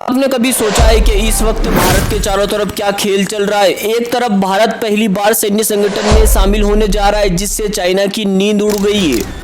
आपने कभी सोचा है कि इस वक्त भारत के चारों तरफ क्या खेल चल रहा है। एक तरफ भारत पहली बार सैन्य संगठन में शामिल होने जा रहा है, जिससे चाइना की नींद उड़ गई है।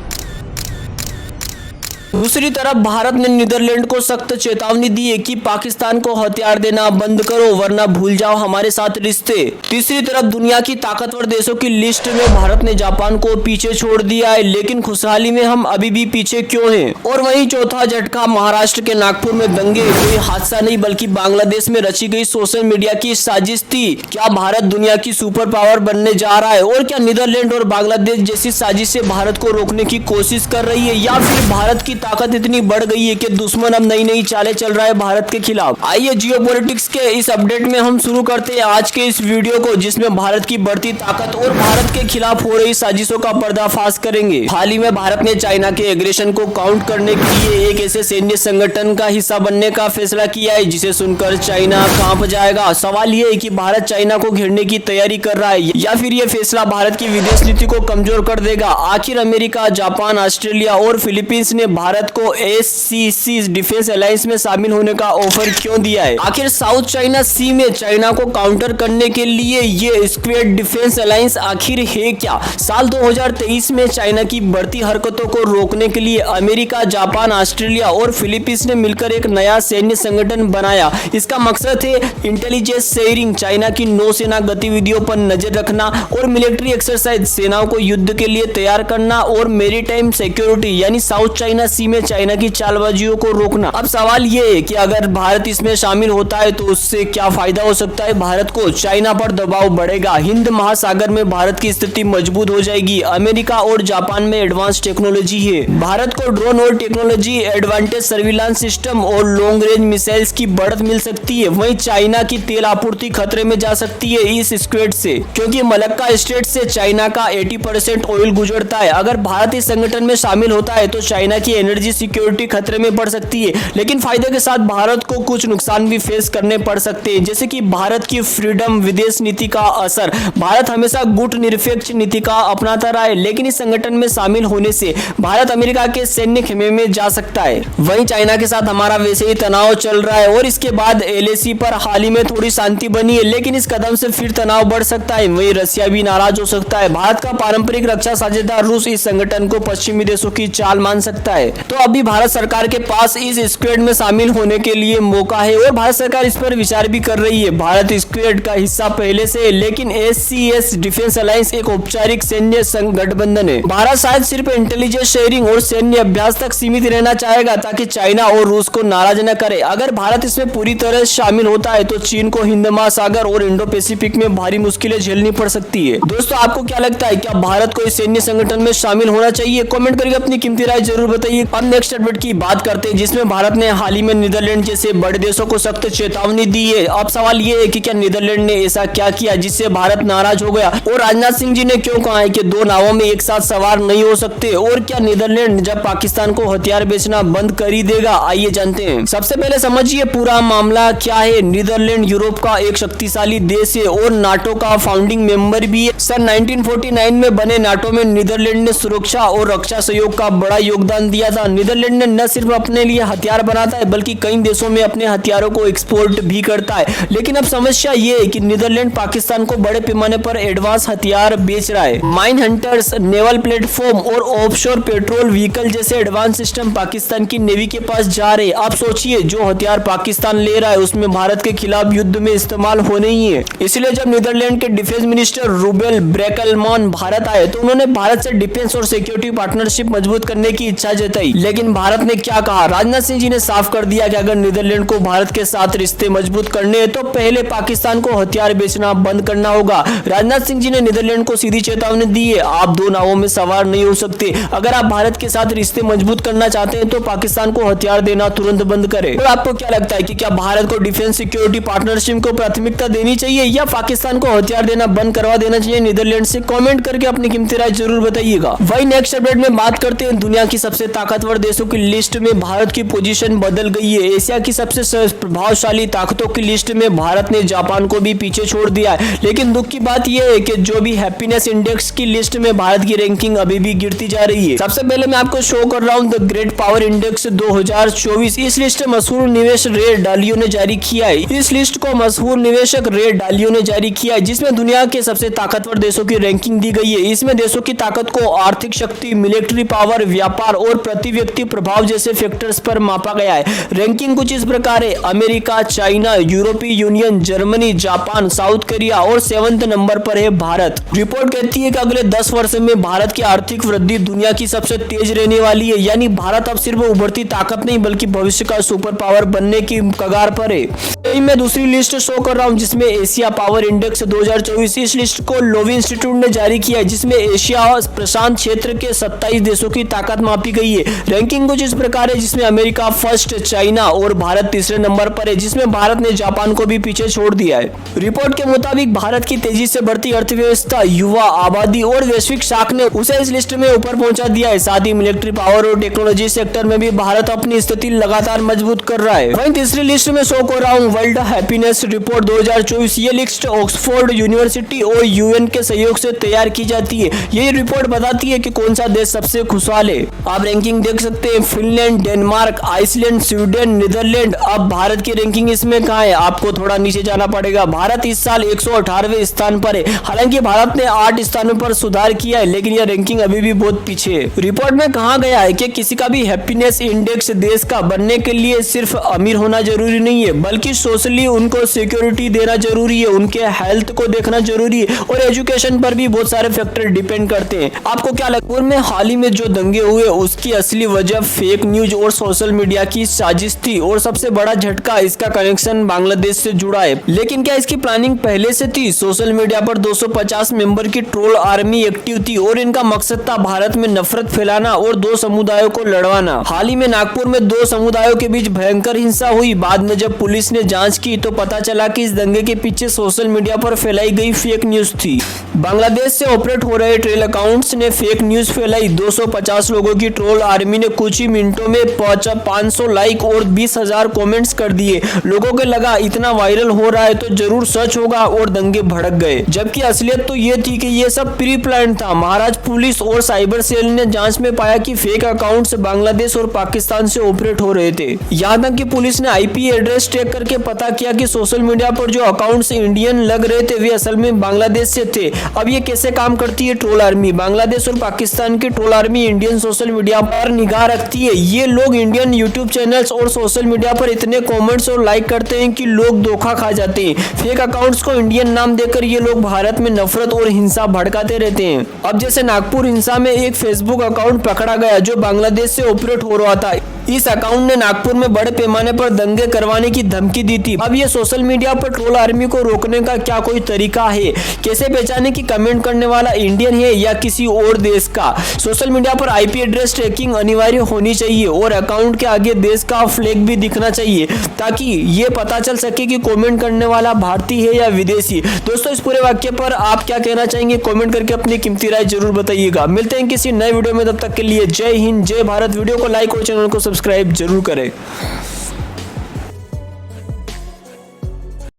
दूसरी तरफ भारत ने नीदरलैंड को सख्त चेतावनी दी है कि पाकिस्तान को हथियार देना बंद करो, वरना भूल जाओ हमारे साथ रिश्ते। तीसरी तरफ दुनिया की ताकतवर देशों की लिस्ट में भारत ने जापान को पीछे छोड़ दिया है, लेकिन खुशहाली में हम अभी भी पीछे क्यों हैं। और वहीं चौथा झटका महाराष्ट्र के नागपुर में दंगे कोई हादसा नहीं बल्कि बांग्लादेश में रची गई सोशल मीडिया की साजिश थी। क्या भारत दुनिया की सुपर पावर बनने जा रहा है, और क्या नीदरलैंड और बांग्लादेश जैसी साजिशें भारत को रोकने की कोशिश कर रही है, या फिर भारत की ताकत इतनी बढ़ गई है कि दुश्मन अब नई नई चालें चल रहा है भारत के खिलाफ। आइए जियोपॉलिटिक्स के इस अपडेट में हम शुरू करते हैं आज के इस वीडियो को, जिसमें भारत की बढ़ती ताकत और भारत के खिलाफ हो रही साजिशों का पर्दाफाश करेंगे। हाल ही में भारत ने चाइना के एग्रेशन को काउंटर करने के लिए एक ऐसे सैन्य संगठन का हिस्सा बनने का फैसला किया है जिसे सुनकर चाइना कांप जाएगा। सवाल ये है कि भारत चाइना को घेरने की तैयारी कर रहा है, या फिर यह फैसला भारत की विदेश नीति को कमजोर कर देगा। आखिर अमेरिका, जापान, ऑस्ट्रेलिया और फिलीपींस ने भारत को एससीसी डिफेंस अलायंस में शामिल होने का ऑफर क्यों दिया है। आखिर साउथ चाइना सी में चाइना को काउंटर करने के लिए ये स्क्वेड डिफेंस अलायंस आखिर है क्या। साल 2023 में चाइना की बढ़ती हरकतों को रोकने के लिए अमेरिका, जापान, ऑस्ट्रेलिया और फिलीपींस ने मिलकर एक नया सैन्य संगठन बनाया। इसका मकसद है इंटेलिजेंस शेयरिंग, चाइना की नौसेना गतिविधियों पर नजर रखना और मिलिट्री एक्सरसाइज, सेनाओं को युद्ध के लिए तैयार करना, और मेरीटाइम सिक्योरिटी यानी साउथ चाइना सी में चाइना की चालबाजियों को रोकना। अब सवाल ये है कि अगर भारत इसमें शामिल होता है तो उससे क्या फायदा हो सकता है। भारत को चाइना पर दबाव बढ़ेगा, हिंद महासागर में भारत की स्थिति मजबूत हो जाएगी। अमेरिका और जापान में एडवांस टेक्नोलॉजी है, भारत को ड्रोन और टेक्नोलॉजी एडवांटेज, सर्विलांस सिस्टम और लॉन्ग रेंज मिसाइल्स की बढ़त मिल सकती है। वहीं चाइना की तेल आपूर्ति खतरे में जा सकती है इस स्क्वेड से, क्योंकि मलक्का स्टेट से चाइना का 80% ऑयल गुजरता है। अगर भारत इस संगठन में शामिल होता है तो चाइना की एनर्जी सिक्योरिटी खतरे में पड़ सकती है, लेकिन फायदे के साथ भारत को कुछ नुकसान भी फेस करने पड़ सकते हैं, जैसे कि भारत की फ्रीडम विदेश नीति का असर। भारत हमेशा गुट निरपेक्ष नीति का अपनाता रहा है, लेकिन इस संगठन में शामिल होने से भारत अमेरिका के सैन्य खेमे में जा सकता है। वहीं चाइना के साथ हमारा वैसे ही तनाव चल रहा है और इसके बाद एलएसी पर हाल ही में थोड़ी शांति बनी है, लेकिन इस कदम से फिर तनाव बढ़ सकता है। वहीं रशिया भी नाराज हो सकता है। भारत का पारंपरिक रक्षा साझेदार रूस इस संगठन को पश्चिमी देशों की चाल मान सकता है। तो अभी भारत सरकार के पास इस स्क्वेड में शामिल होने के लिए मौका है और भारत सरकार इस पर विचार भी कर रही है। भारत स्क्वेड का हिस्सा पहले से है, लेकिन एससीएस डिफेंस अलायंस एक औपचारिक सैन्य गठबंधन है। भारत शायद सिर्फ इंटेलिजेंस शेयरिंग और सैन्य अभ्यास तक सीमित रहना चाहेगा, ताकि चाइना और रूस को नाराज न करे। अगर भारत इसमें पूरी तरह शामिल होता है तो चीन को हिंद महासागर और इंडो पैसिफिक में भारी मुश्किलें झेलनी पड़ सकती है। दोस्तों, आपको क्या लगता है, क्या भारत को इस सैन्य संगठन में शामिल होना चाहिए? कमेंट करके अपनी कीमती राय जरूर बताइए। अब नेक्स्ट अपडेट की बात करते हैं, जिसमें भारत ने हाल ही में नीदरलैंड जैसे बड़े देशों को सख्त चेतावनी दी है। अब सवाल ये है कि क्या नीदरलैंड ने ऐसा क्या किया जिससे भारत नाराज हो गया, और राजनाथ सिंह जी ने क्यों कहा है कि दो नावों में एक साथ सवार नहीं हो सकते, और क्या नीदरलैंड जब पाकिस्तान को हथियार बेचना बंद कर ही देगा? आइए जानते हैं। सबसे पहले समझिए पूरा मामला क्या है। नीदरलैंड यूरोप का एक शक्तिशाली देश है और नाटो का फाउंडिंग मेंबर भी है। सन 1949 में बने नाटो में नीदरलैंड ने सुरक्षा और रक्षा सहयोग का बड़ा योगदान दिया था। नीदरलैंड ने न सिर्फ अपने लिए हथियार बनाता है बल्कि कई देशों में अपने हथियारों को एक्सपोर्ट भी करता है। लेकिन अब समस्या ये है कि नीदरलैंड पाकिस्तान को बड़े पैमाने पर एडवांस हथियार बेच रहा है। माइन हंटर्स, नेवल प्लेटफॉर्म और ऑफशोर पेट्रोल व्हीकल जैसे एडवांस सिस्टम पाकिस्तान की नेवी के पास जा रहे हैं। आप सोचिए, जो हथियार पाकिस्तान ले रहा है उसमें भारत के खिलाफ युद्ध में इस्तेमाल होने ही है। इसलिए जब नीदरलैंड के डिफेंस मिनिस्टर रूबेल ब्रेकलमैन भारत आए तो उन्होंने भारत से डिफेंस और सिक्योरिटी पार्टनरशिप मजबूत करने की इच्छा जताई। लेकिन भारत ने क्या कहा? राजनाथ सिंह जी ने साफ कर दिया कि अगर नीदरलैंड को भारत के साथ रिश्ते मजबूत करने हैं तो पहले पाकिस्तान को हथियार बेचना बंद करना होगा। राजनाथ सिंह जी ने नीदरलैंड को सीधी चेतावनी दी है, आप दो नावों में सवार नहीं हो सकते। अगर आप भारत के साथ रिश्ते मजबूत करना चाहते हैं तो पाकिस्तान को हथियार देना तुरंत बंद करें। और आपको क्या लगता है कि क्या भारत को डिफेंस सिक्योरिटी पार्टनरशिप को प्राथमिकता देनी चाहिए या पाकिस्तान को हथियार देना बंद करवा देना चाहिए नीदरलैंड से? कमेंट करके अपनी कीमती राय जरूर बताइएगा। वही नेक्स्ट अपडेट में बात करते हैं दुनिया की सबसे ताकतवर ताकतवर देशों की लिस्ट में भारत की पोजीशन बदल गई है। एशिया की सबसे प्रभावशाली ताकतों की लिस्ट में भारत ने जापान को भी पीछे छोड़ दिया है। लेकिन दुख की बात यह है कि जो भी हैप्पीनेस इंडेक्स की लिस्ट में भारत की रैंकिंग अभी भी गिरती जा रही है। सबसे पहले मैं आपको शो कर रहा हूं द ग्रेट पावर इंडेक्स 2024। इस लिस्ट मशहूर निवेश रे डालियो ने जारी किया है। इस लिस्ट को मशहूर निवेशक रे डालियो ने जारी किया है, जिसमें दुनिया के सबसे ताकतवर देशों की रैंकिंग दी गई है। इसमें देशों की ताकत को आर्थिक शक्ति, मिलिट्री पावर, व्यापार और प्रति व्यक्ति प्रभाव जैसे फैक्टर्स पर मापा गया है। रैंकिंग कुछ इस प्रकार है: अमेरिका, चाइना, यूरोपीय union, Germany, Japan, south Korea और 7वें नंबर पर है भारत। रिपोर्ट कहती है कि अगले 10 वर्ष में भारत की आर्थिक वृद्धि दुनिया की सबसे तेज रहने वाली है। यानी भारत अब सिर्फ उभरती ताकत नहीं बल्कि भविष्य का सुपर पावर बनने की कगार पर है। मैं दूसरी लिस्ट शो कर रहा हूं जिसमें एशिया पावर इंडेक्स 2024। इस लिस्ट को लोवी इंस्टीट्यूट ने जारी किया है, जिसमें एशिया प्रशांत क्षेत्र के 27 देशों की ताकत मापी गई है। रैंकिंग कुछ इस प्रकार है जिसमें अमेरिका फर्स्ट, चाइना और भारत तीसरे नंबर पर है, जिसमें भारत ने जापान को भी पीछे छोड़ दिया है। रिपोर्ट के मुताबिक भारत की तेजी से बढ़ती अर्थव्यवस्था, युवा आबादी और वैश्विक शाख ने उसे इस लिस्ट में ऊपर पहुंचा दिया है। साथ ही मिलिट्री पावर और टेक्नोलॉजी सेक्टर में भी भारत अपनी स्थिति लगातार मजबूत कर रहा है। वहीं तीसरी लिस्ट में शो कर रहा हूं वर्ल्ड हैप्पीनेस रिपोर्ट 2024। ये लिस्ट ऑक्सफोर्ड यूनिवर्सिटी और यूएन के सहयोग से तैयार की जाती है। ये रिपोर्ट बताती है कि कौन सा देश सबसे खुशहाल है। आप रैंकिंग देख सकते हैं: Finland, Denmark, Iceland, Sweden, Netherland. अब भारत की रैंकिंग इसमें कहाँ है? आपको थोड़ा नीचे जाना पड़ेगा। भारत इस साल 118वें स्थान पर है। हालांकि भारत ने 8 स्थानों पर सुधार किया है, लेकिन यह रैंकिंग अभी भी बहुत पीछे है। रिपोर्ट में कहा गया है कि किसी का भी हैप्पीनेस इंडेक्स देश का बनने के लिए सिर्फ अमीर होना जरूरी नहीं है, बल्कि सोशली उनको सिक्योरिटी देना जरूरी है, उनके हेल्थ को देखना जरूरी है और एजुकेशन पर भी बहुत सारे फैक्टर डिपेंड करते हैं। आपको क्या लगता है में हाल ही में जो दंगे हुए उसकी असली वजह फेक न्यूज और सोशल मीडिया की साजिश थी, और सबसे बड़ा झटका इसका कनेक्शन बांग्लादेश से जुड़ा है। लेकिन क्या इसकी प्लानिंग पहले से थी? सोशल मीडिया पर 250 मेंबर की ट्रोल आर्मी एक्टिव थी और इनका मकसद था भारत में नफरत फैलाना और 2 समुदायों को लड़वाना। हाल ही में नागपुर में 2 समुदायों के बीच भयंकर हिंसा हुई। बाद में जब पुलिस ने जांच की तो पता चला कि इस दंगे के पीछे सोशल मीडिया पर फैलाई गई फेक न्यूज थी। बांग्लादेश से ऑपरेट हो रहे ट्रेल अकाउंट्स ने फेक न्यूज फैलाई। 250 लोगों की ट्रोल आर्मी ने कुछ ही मिनटों में 500 लाइक और 20,000 कमेंट्स कर दिए। लोगों को लगा इतना वायरल हो रहा है तो जरूर सच होगा और दंगे भड़क गए। जबकि असलियत तो ये थी कि ये सब प्री प्लान था। महाराष्ट्र पुलिस और साइबर सेल ने जांच में पाया कि फेक अकाउंट्स बांग्लादेश और पाकिस्तान से ऑपरेट हो रहे थे। यहाँ तक कि पुलिस ने आईपी एड्रेस ट्रैक करके पता किया कि सोशल मीडिया पर जो अकाउंट्स इंडियन लग रहे थे वे असल में बांग्लादेश से थे। अब ये कैसे काम करती है ट्रोल आर्मी? बांग्लादेश और पाकिस्तान की troll army Indian social media पर निगाह रखती है। ये लोग इंडियन यूट्यूब चैनल्स और सोशल मीडिया पर इतने कमेंट्स और लाइक करते हैं कि लोग धोखा खा जाते हैं। फेक अकाउंट्स को इंडियन नाम देकर ये लोग भारत में नफरत और हिंसा भड़काते रहते हैं। अब जैसे नागपुर हिंसा में एक फेसबुक अकाउंट पकड़ा गया जो बांग्लादेश से ऑपरेट हो रहा था। इस अकाउंट ने नागपुर में बड़े पैमाने पर दंगे करवाने की धमकी दी थी। अब ये सोशल मीडिया पर ट्रोल आर्मी को रोकने का क्या कोई तरीका है? कैसे पहचाने कि कमेंट करने वाला इंडियन है या किसी और देश का? सोशल मीडिया पर आईपी एड्रेस ट्रैकिंग अनिवार्य होनी चाहिए और अकाउंट के आगे देश का फ्लैग भी दिखना चाहिए ताकि ये पता चल सके कि कमेंट करने वाला भारतीय है या विदेशी। दोस्तों, इस पूरे वाक्य पर आप क्या कहना चाहेंगे? कमेंट करके अपनी कीमती राय जरूर बताइएगा। मिलते हैं किसी नए वीडियो में, तब तक के लिए जय हिंद, जय भारत। वीडियो को लाइक और चैनल को सब्सक्राइब जरूर करें।